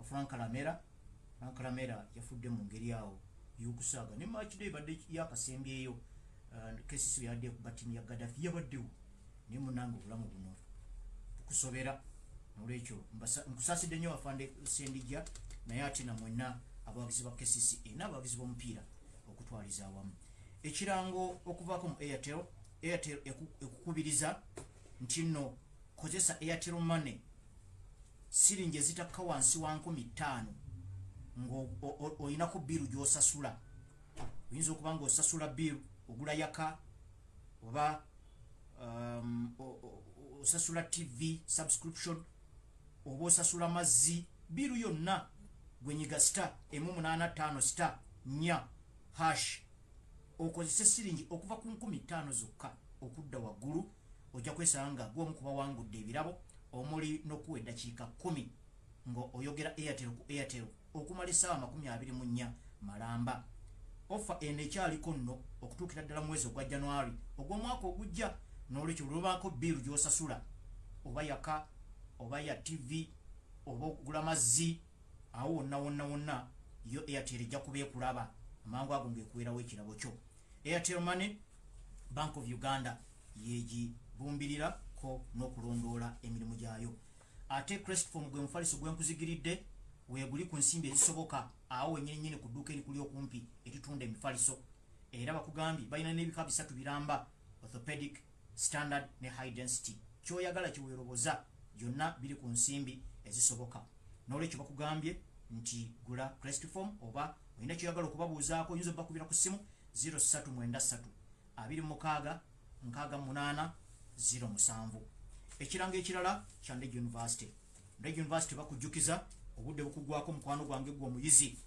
Frank Lamera yafudde mu ngeri awo y'okusaaga ne match day badde yakasembyeyo KCC yadde ku batimu ya Gaddafi yabaddewo ne munange obulamu buno kusobera nolwekyo nkusaasidde nnyo afande Sendija naye ate na mwenna abawagizi ba KCC n'abawagizi b'omupiira okutwaliza awamu ekirango okuvaako mu Airtel ekukubiriza nti nno kozesa Airtel Money siringi ezitakka wansi wa 15 ng'oyinako biru gy'osasula oyinza okuba ng'osasula biru ogula yaka oba osasula TV subscription oba osasula mazzi biru yonna gwenyiga *185*4 hash okozese siringi okuva ku 15 zokka okudda waggulu ojja kwesanga gw'omu kuba wangudde ebirabo omuli n'okuwa eddakiika 10 ng'oyogera Airtel ku Airtel okumala essaawa 24 malamba offer eno ekyaliko nno okutuukira ddala mwezi ogwa January ogw'omwaka ogujja n'olwekyo lubaako biru gy'osasula oba yaka oba ya TV oba okugula mazzi awo wonna yo Airtel ejja kuba ekulaba amangu ago ng'ekuweerawo ekirabo kyo Airtel Money Bank of Uganda yegibumbirira ko n'okulondoola emirimu gyayo ate Crestform gwe mufaliso gwenkuzigiridde weeguli ku nsimbi ezisoboka awo wennyini ku dduuka erikuli okumpi eritunda emifaliso era bakugambye balina n'ebika 3 biramba orthopedic standard ne high density kyoyagala kiweeroboza byonna biri ku nsimbi ezisoboka n'olwekyo bakugambye nti gula Crestform oba olina kyoyagala okubabuuzaako oyinza bakubira ku ssimu 0393 26 68 07 ekirango ekirala kya Ndege University bakujjukiza obudde bukugwako mukwano gwange gwo muyizi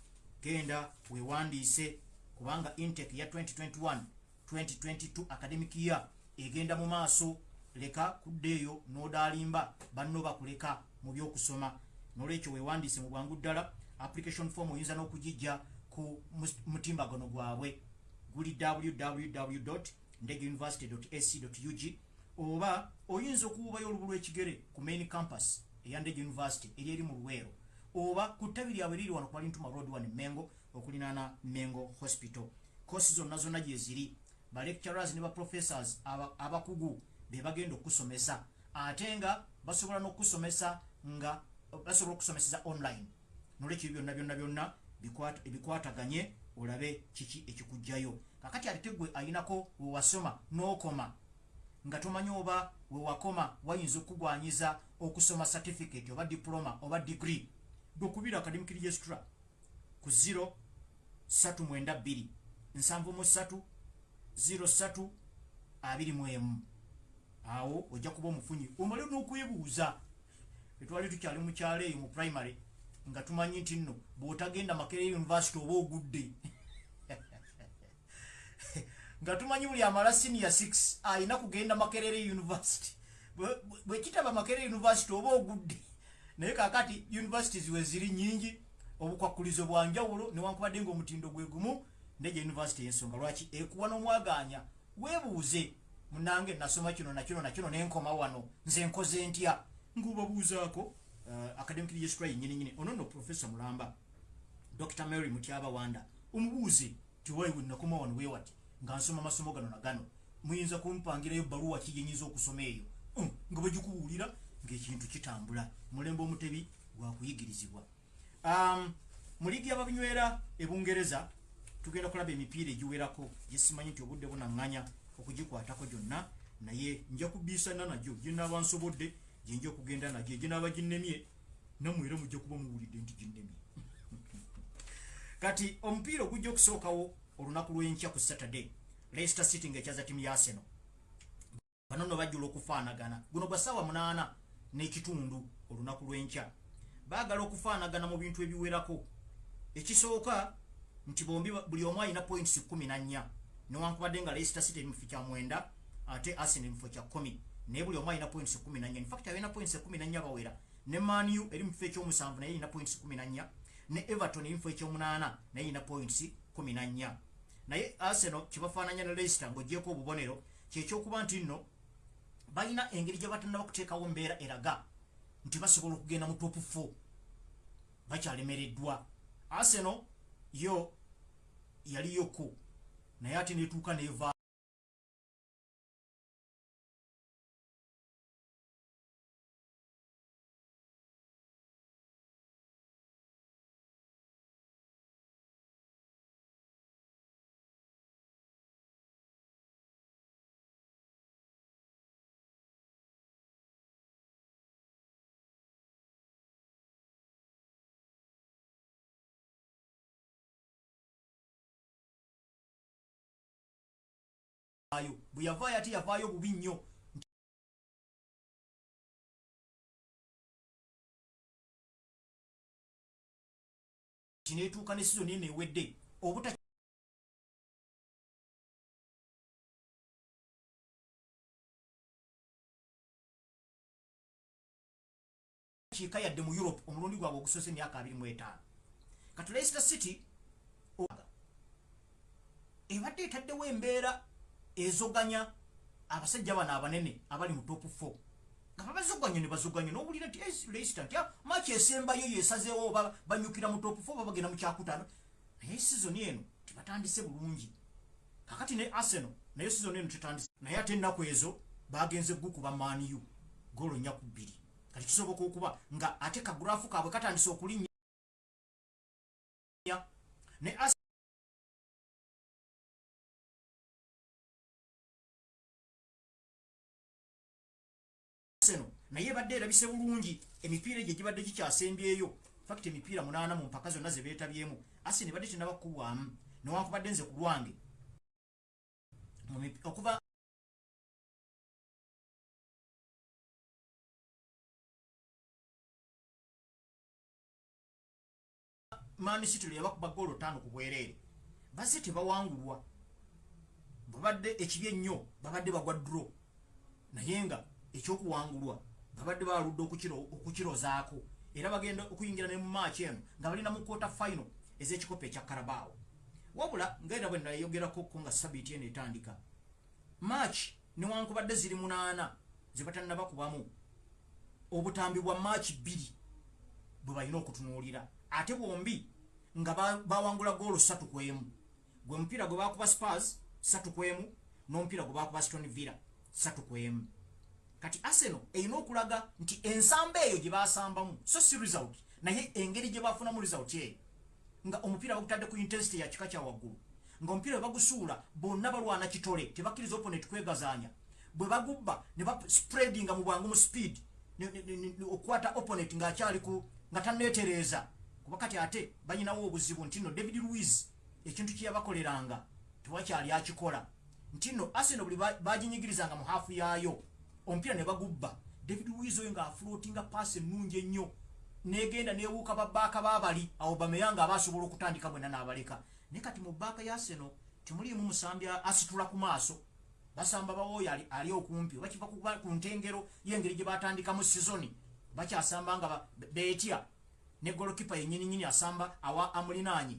genda weewandiise kubanga intake ya 2021-2022 academic year egenda mu maaso leka kuddeeyo n'odaalimba banno bakuleka mu by'okusoma n'olwekyo weewandiise mu bwangu ddala application form oyinza n'okugijja ku mutimbagano gwabwe guli www.ndegeuniversity.ac.ug oba oyinza okuwubayo olubu lw'ekigere ku main campus eya Ndege University eri mu Luweero oba ku ttabi lyabwe liri wano ku Walintuma Road 1 Mengo okulinaana Mengo Hospital courses zonna gye ziri ba lecturers ne ba professors abakugu be bagenda okusomesa ate nga basobola n'okusomesa nga basobola okusomeseza online n'olwekyo byonna bikwataganye olabe kiki ekikujjayo kakati ate gwe ayinako wewasoma n'okoma nga tomanyi oba wewakoma wayinza okugwanyiza okusoma certificate oba diploma oba degree dokubira academic registra ku 0392 7 03 21 awo ojja kuba omufunyi omale n'okwebuuza etwali tukyali mu kyalo eyo mu primary nga tumanyi nti nno bw'otagenda Makerere University oba ogudde nga tumanyi buli amala senior 6 ayina kugenda Makerere University bwe kitaba Makerere University oba ogudde naye kakati universities we ziri nyingi obukwakulizo bwa njawulo newankubadde ng'omutindo gwe gumu Ndege University y'ensonga lwaki ekuwa n'omwaganya weebuuze munange nasoma kino nakino n'enkoma wano nze nkoze ntya ng'obabuuzaako academic registrar yennyini ono nno Professor Mulamba Dr. Mary Mutyaba Wanda omubuuze tiwayi nakoma wano weewati nga nsoma masomo gano na gano muyinza kumpangirayo baluwa kigenyinza okusoma eyo nga bagikubuulira ng'ekintu kitambula mulembe omutebi gwakuyigirizibwa mu liigi y'ababinywera ebungereza tugenda kulaba emipiira egiwerako gyesimanyi nti obudde bunaŋŋanya okugikwatako gyonna naye nja kubiisana nagyo ginaaba nsobodde gyenja okugenda nagyo eginaaba ginnemye nammwe era mujja kuba muwulidde nti ginnemye kati omupiira ogujja okusookawo olunaku lw'enkya ku Saturday Leicester City ng'ekyaza ttiimu ya Arsenal bano nno bajjula okufaanagana guno gwa ssaawa 8 n'ekitundu olunaku lw'enkya baagala okufaanagana mu bintu ebiwerako ekisooka nti bombi buli omu alina points 14 newankubadde nga Leicester City eri mu kifo kya 9 ate Arsenal eri mu kifo kya 10 naye buli omu alina points 14 in fact alina points 14 bawera ne Man U eri mu kifo ekyomusanvu naye erina points 14 ne Everton eri mu kifo ekyomunaana naye erina points 14 naye Arsenal kibafaananya ne Leicester ng'oggyeko obubonero kyekyokuba nti nno balina engeri gye batannaba kuteekawo mbeera eraga nti basobola okugenda mu top 4 bakyalemereddwa. Arsenal yo yali yoko naye ate netuuka neva ayo bwe yavaayo ate yavaayo bubi nnyo tinetuuka ne sizoni eno ewedde obuta kiika yadde mu Europe omulundi gwabwe ogusose emyaka 25 kati Leicester City ebadde etaddewo embeera ezoganya abasajja bano abanene abali mu top 4 nga babazoganya ne bazoganya n'owulira nti Leicester nti match esembayo yesazeewo banyukira mu top 4 bagenda mu kyakutaano naye sizoni eno tibatandise bulungi kakati ne Arsenal naye sizoni eno tetandise naye ate ennaku ezo bagenze gukuba Man U golo 4-2 kati kisoboka okuba nga ate kagurafu kaabwe katandise okulinnya ne naye badde erabise bulungi emipiira egyo gibadde gikyasembyeyo fact emipiira 8 mu mpaka zonna ze beetabyemu Arsenal badde tenabakubwamu newankubadde nze ku lwange okuva Man City yabakuba golo 5 ku bwereere bazze tebawangulwa babadde ekibye nnyo babadde bagwa draw naye nga ekyokuwangulwa babadde baludde okukirozaako era bagenda okuyingira ne mu match eno nga balina mu quarter final ez'ekikopo ekya Carabao wabula ngaera bwe nayogerako ko nga sabiti eno etandika match newankubadde ziri 8 zibatannaba kubamu obutambi bwa match 2 bwe balina okutunuulira ate bombi nga bawangula golo 3-1 gwe mupiira gwe bakuba Spurs 3-1 n'omupiira gwe bakuba Aston Villa 3-1 kati Arsenal eyina okulaga nti ensamba eyo gye basambamu so si result naye engeri gye bafunamu result eyo nga omupiira bagutadde ku intensity ya kika kya waggulu nga omupiira bagusuula bonna balwana kitole tebakkiriza opponent kwegazaanya bwe bagubba ne spreadinga mu bwangu mu speed okwata opponent ng'akyaliku nga tanneetereeza kuba kati ate banyinawo obuzibu nti no David Luiz ekintu kye yabakoleranga tewakyali akikola nti no Arsenal buli baginyigirizanga mu hafu yaayo omupiira ne bagubba David Luiz oyo nga afloatinga pass ennungi ennyo negenda newuuka babbaaka baabali awo bameyanga abasobola okutandika bwenna n'abaleka naye kati mu bbaaka ya Arsenal temuliimu musambi asitula ku maaso basamba bawooyo ali okumpi bakiva ku ntengero y'engeri gye batandikamu sizoni bakyasamba nga beetya ne golokipa yennyininyini asamba awa amulinaanyi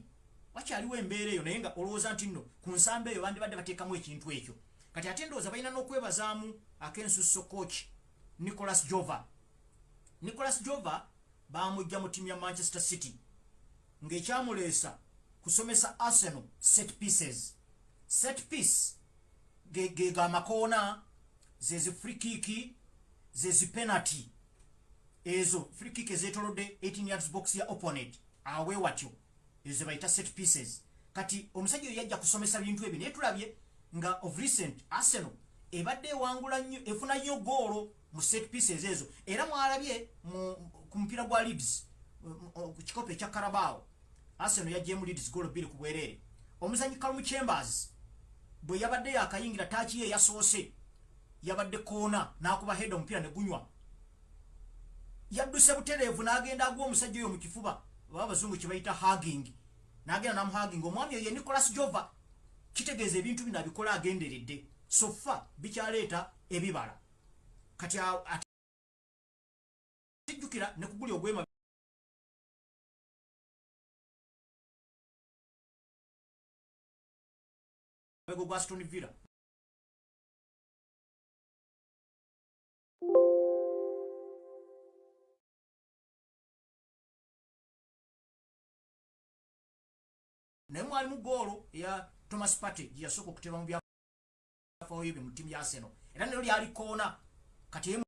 wakyaliwo embeera eyo naye nga olowooza nti nno ku nsamba eyo bandibadde bateekamu ekintu ekyo kati ate ndowooza balina n'okwebazaamu ak'ensusso coach Nicolas Jova bamujja mu ttiimu ya Manchester City ng'ekyamuleesa kusomesa Arsenal set piece ge gamakoona zezi free kick zezi penalty ezo free kick ezetolodde 18 yards box ya opponent awe watyo ezo bayita set pieces kati omusajja oyo yajja kusomesa bintu ebyo naye tulabye nga of recent Arsenal ebadde ewangula nnyo efuna nnyo goolo mu set pieces ezo era mwalabye ku mupiira gwa Leeds ku kikopo ekya Carabao Arsenal yajjemu Leeds goolo 2 ku bwereere omuzanyi Calum Chambers bwe yabadde yakayingira taaki ye yasoose yabadde koona n'akuba head omupiira ne gunywa yadduse butereevu n'agenda agwa omusajja oyo mu kifuba baba abazungu kye bayita hugging n'agenda namuhugging omwami oyo ye Nicolas Jova kitegeeza ebintu bino abikola agenderedde sofa bikyaleeta ebibala kati atijjukira ne kugulya ogwema bego gwa Aston Villa naye mwali mu goolo eya Thomas Partey gye yasooka okuteba mu byafaayo bye mu ttiimu ya Arsenal, era nero lyali koona kati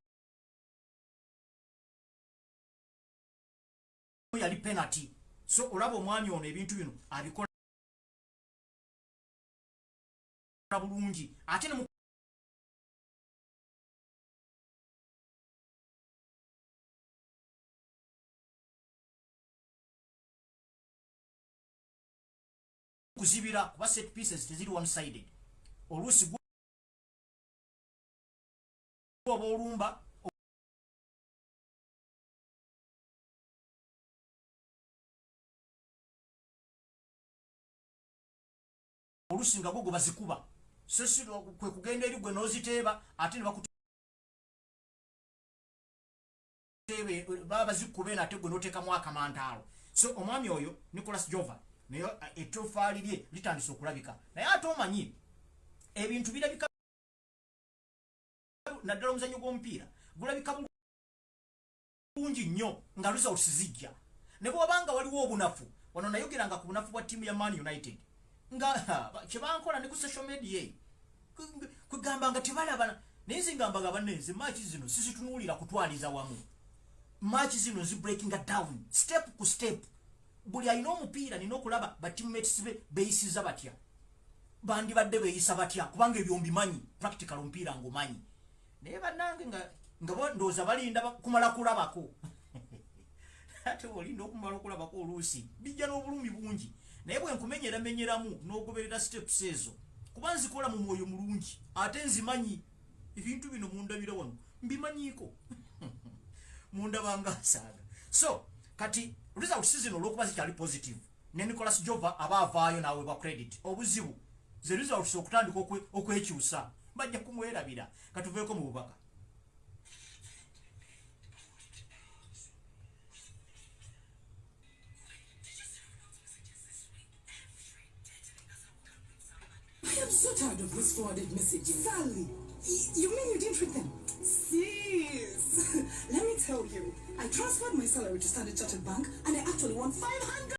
yali penalty. So olaba omwami ono ebintu bino abikola bulungi ate ne kuzibira kuba set pieces teziri one sided. Oluusi oba olumba oluusi nga gwo bazikuba, so si kwe kugenda eri gwe n'oziteeba ate ne bakuteeba baba bazikuba ate gwe n'oteekamu akamantaalo. So omwami oyo Nicolas Jova naye ettofaali lye litandise okulabika, naye ate omanyi ebintu birabika naddala omuzannyo gw'omupiira gulabika bulungi nnyo nga results zijja. Ne bw'obanga waliwo obunafu, wano nayogeranga ku bunafu bwa ttiimu ya Man United nga kyebankola ne ku social media kwegamba nga tebalabana, naye nzingambaga bannenze maachi zino sizitunuulira kutwaliza wamu. Maachi zino zibreakinga down step ku step. Buli alina omupiira nina okulaba bateammates be beeyisiza batya, bandibadde beeyisa batya, kubanga ebyo mbimanyi practical omupiira ng'omanyi. Naye bannange nga ndowooza balinda kumala kulabako ate olinda okumala okulabako oluusi bijja n'obulumi bungi, naye bwe nkumenyeramenyeramu n'ogoberera steps ezo kuba nzikola mu mwoyo mulungi ate nzimanyi ebintu bino mundabira wano mbimanyiiko mundabanga nsaaga. So kati result season olwokuba zikyali positive ne Nicolas Jova aba avaayo naawe ba credit, obuzibu ze results okutandika okwekyusa bajja kumwerabira. Katuveeko mu bubaka. I am so tired of this forwarded messages. Sally, you mean you didn't read them? Sis, let me tell you, I transferred my salary to Standard Chartered Bank and I actually won 500.